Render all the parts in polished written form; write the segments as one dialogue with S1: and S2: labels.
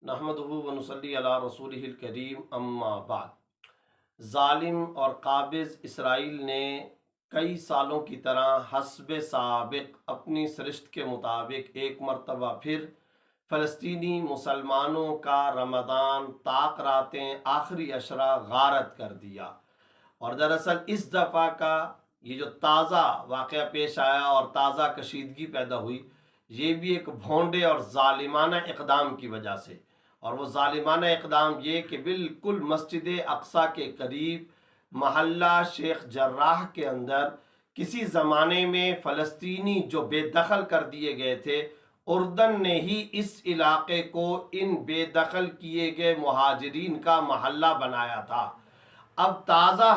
S1: नहमदुहु व नुसल्ली अला रसूलिहिल करीम अम्मा बाद। ज़ालिम और काबिज़ इसराइल ने कई सालों की तरह हस्ब साबिक अपनी सरिश्त के मुताबिक एक मरतबा फिर फ़लस्तीनी मुसलमानों का रमज़ान ताक रातें आखिरी अशरा गारत कर दिया। और दरअसल इस दफ़ा का ये जो ताज़ा वाक़या पेश आया और ताज़ा कशीदगी पैदा हुई, ये भी एक भोंडे और ज़ालिमाना इक़दाम की वजह से। और वो ज़ालिमाना इक़दाम ये कि बिल्कुल मस्जिद अक़सा के करीब महल्ला शेख जर्राह के अंदर किसी ज़माने में फ़लस्तीनी जो बेदखल कर दिए गए थे, उर्दन ने ही इस इलाके को इन बेदखल किए गए मुहाजिरीन का महल्ला बनाया था। अब ताज़ा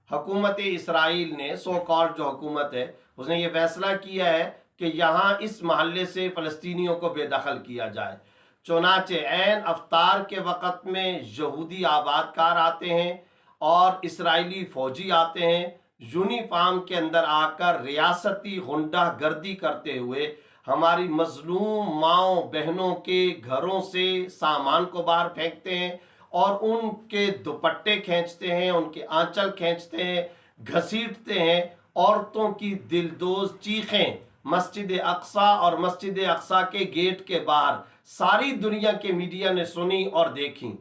S1: हुकूमत इसराइल ने, सो कॉल्ड जो हुकूमत है, उसने ये फैसला किया है कि यहाँ इस महल्ले से फ़लस्तीनियों को बेदखल किया जाए। चुनाचे ऐन अफ्तार के वक़्त में यहूदी आबादकार आते हैं और इसराइली फ़ौजी आते हैं, यूनिफॉर्म के अंदर आकर रियासती गुंडा गर्दी करते हुए हमारी मजलूम माओ बहनों के घरों से सामान को बाहर फेंकते हैं और उनके दुपट्टे खींचते हैं, उनके आंचल खींचते हैं, घसीटते हैं। औरतों की दिलदोज चीखें मस्जिद अक़सा और मस्जिद अक़सा के गेट के बाहर सारी दुनिया के मीडिया ने सुनी और देखी।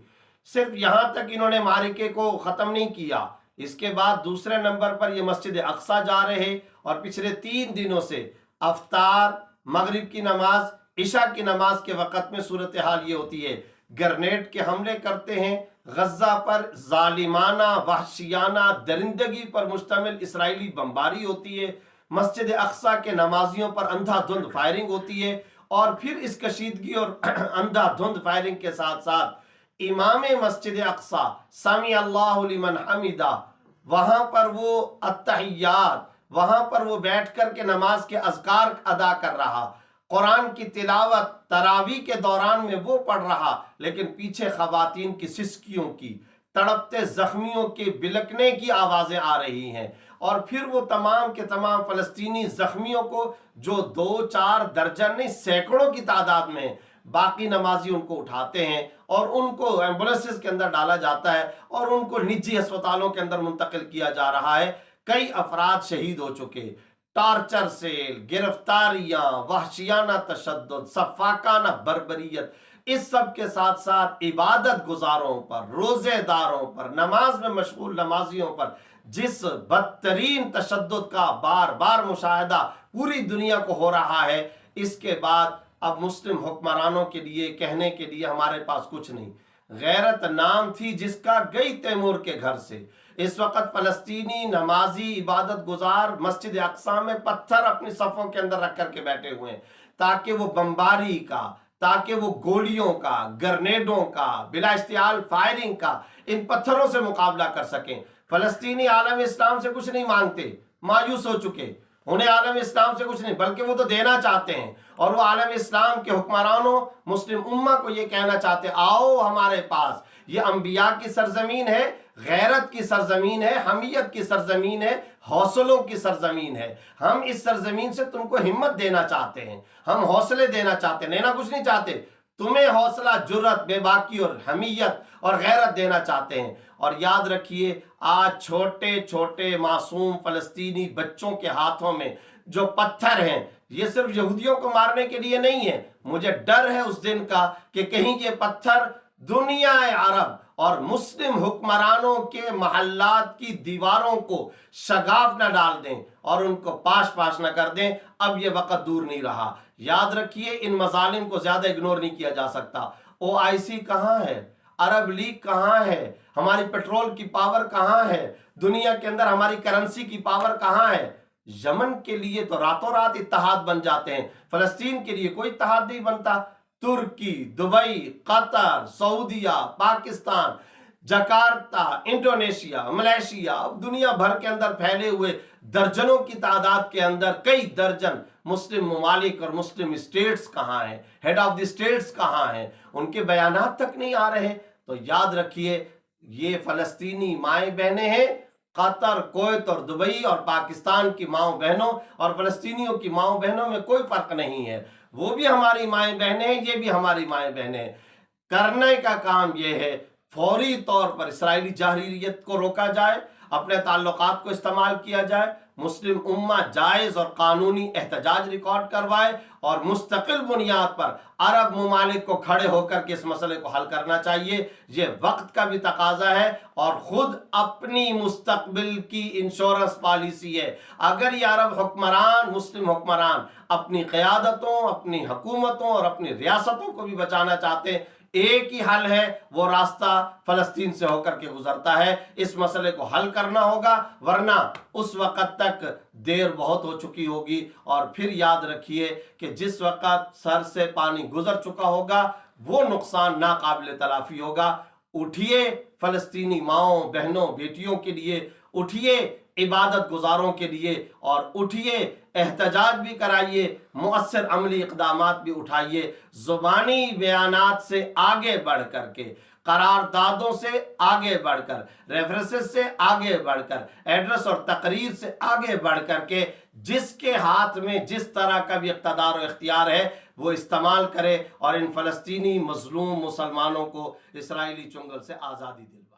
S1: सिर्फ यहाँ तक इन्होंने मारिके को ख़त्म नहीं किया, इसके बाद दूसरे नंबर पर ये मस्जिद अक़सा जा रहे और पिछले 3 दिनों से अफ्तार, मगरिब की नमाज, इशा की नमाज के वक़्त में सूरत हाल ये होती है, ग्रेनेड के हमले करते हैं। गज़ा पर ज़ालिमाना वहशियाना दरिंदगी पर मुश्तमिल इसराइली बमबारी होती है, मस्जिद अक़सा के नमाजियों पर अंधाधुंध फायरिंग होती है। और फिर इस कशीदगी और अंधाधुंध फायरिंग के साथ साथ इमाम मस्जिद अक़सा समी अल्लाहु लिमन हमिदा, वहाँ पर वो अत्तहियात, वहाँ पर वो बैठ कर के नमाज के अज़कार अदा कर रहा, कुरान की तिलावत तरावी के दौरान में वो पढ़ रहा, लेकिन पीछे ख़वातीन की सिसकियों की, तड़पते ज़ख्मियों के बिलकने की आवाज़ें आ रही हैं। और फिर वो तमाम के तमाम फ़लस्तीनी ज़ख्मियों को, जो 2-4 दर्जन नहीं सैकड़ों की तादाद में, बाकी नमाजी उनको उठाते हैं और उनको एम्बुलेंसेस के अंदर डाला जाता है और उनको निजी अस्पतालों के अंदर मुंतकिल किया जा रहा है। कई अफराद शहीद हो चुके। टार्चर सेल, गिरफ्तारियां, वहशियाना तशद्दुद, सफाकाना बर्बरियत, इस सब के साथ साथ इबादत गुजारों पर, रोजेदारों पर, नमाज में मशगूल नमाजियों पर जिस बदतरीन तशद्दुद का बार बार मुशाहिदा पूरी दुनिया को हो रहा है, इसके बाद अब मुस्लिम हुक्मरानों के लिए कहने के लिए हमारे पास कुछ नहीं। गैरत नाम थी जिसका, गई तैमूर के घर से। इस वक्त फ़लस्तीनी नमाजी इबादत गुजार मस्जिद अक़सा में पत्थर अपनी सफ़ों के अंदर रख कर के बैठे हुए हैं ताकि वो बमबारी का, ताकि वो गोलियों का, ग्रेनेडों का, बिला इस्तियाल फायरिंग का, इन पत्थरों से मुकाबला कर सकें। फ़लस्तीनी आलम इस्लाम से कुछ नहीं मांगते, मायूस हो चुके। उन्हें आलम इस्लाम से कुछ नहीं, बल्कि वो तो देना चाहते हैं। और वो आलम इस्लाम के हुक्मरानों, मुस्लिम उम्मा को ये कहना चाहते, आओ हमारे पास, ये अंबिया की सरजमीन है, गैरत की सरजमीन है, हमीयत की सरजमीन है, हौसलों की सरजमीन है। हम इस सरजमीन से तुमको हिम्मत देना चाहते हैं, हम हौसले देना चाहते हैं, लेना कुछ नहीं चाहते। तुम्हें हौसला, जुर्रत, बेबाकी और हमीयत और गैरत देना चाहते हैं। और याद रखिए, आज छोटे छोटे मासूम फ़लस्तीनी बच्चों के हाथों में जो पत्थर हैं, ये सिर्फ यहूदियों को मारने के लिए नहीं है। मुझे डर है उस दिन का कि कहीं ये पत्थर दुनिया अरब और मुस्लिम हुक्मरानों के महल्लात की दीवारों को शगाफ न डाल दें और उनको पाश पाश न कर दें। अब ये वक़्त दूर नहीं रहा। याद रखिए, इन मजालिम को ज़्यादा इग्नोर नहीं किया जा सकता। OIC कहाँ है? अरब लीग कहाँ है? हमारी पेट्रोल की पावर कहाँ है? दुनिया के अंदर हमारी करेंसी की पावर कहाँ है? यमन के लिए तो रातों रात इत्तेहाद बन जाते हैं, फ़लस्तीन के लिए कोई इत्तेहाद नहीं बनता। तुर्की, दुबई, कतर, सऊदीया, पाकिस्तान, जकार्ता, इंडोनेशिया, मलेशिया, दुनिया भर के अंदर फैले हुए दर्जनों की तादाद के अंदर कई दर्जन मुस्लिम ममालिक और मुस्लिम स्टेट्स कहाँ हैं, हेड ऑफ द स्टेट्स कहाँ हैं, उनके बयानात तक नहीं आ रहे। तो याद रखिए, ये फ़लस्तीनी माएँ बहनें हैं, कतर, कुवैत और दुबई और पाकिस्तान की माओ बहनों और फ़लस्तीनियों की माओ बहनों में कोई फ़र्क नहीं है। वो भी हमारी माएँ बहनें हैं, ये भी हमारी माएँ बहनें हैं। کرنے کا کام یہ ہے فوری طور پر اسرائیلی جارحیت کو روکا جائے، اپنے تعلقات کو استعمال کیا جائے، مسلم امہ جائز اور قانونی احتجاج ریکارڈ کروائے اور مستقل بنیاد پر عرب ممالک کو کھڑے ہو کر کے اس مسئلے کو حل کرنا چاہیے۔ یہ وقت کا بھی تقاضا ہے اور خود اپنی مستقبل کی انشورنس پالیسی ہے۔ اگر یہ عرب حکمران، مسلم حکمران اپنی قیادتوں، اپنی حکومتوں اور اپنی ریاستوں کو بھی بچانا چاہتے ہیں، ایک ہی حل ہے، وہ راستہ فلسطین سے ہو کر کے گزرتا ہے۔ اس مسئلے کو حل کرنا ہوگا، ورنہ اس وقت تک دیر بہت ہو چکی ہوگی۔ اور پھر یاد رکھیے کہ جس وقت سر سے پانی گزر چکا ہوگا وہ نقصان ناقابل تلافی ہوگا۔ اٹھیے فلسطینی ماؤں، بہنوں، بیٹیوں کے لیے، اٹھیے عبادت گزاروں کے لیے، اور اٹھیے احتجاج بھی کرائیے، مؤثر عملی اقدامات بھی اٹھائیے۔ زبانی بیانات سے آگے بڑھ کر کے، قراردادوں سے آگے بڑھ کر، ریفرنسز سے آگے بڑھ کر، ایڈریس اور تقریر سے آگے بڑھ کر کے، جس کے ہاتھ میں جس طرح کا بھی اقتدار و اختیار ہے وہ استعمال کرے اور ان فلسطینی مظلوم مسلمانوں کو اسرائیلی چنگل سے آزادی دلائے۔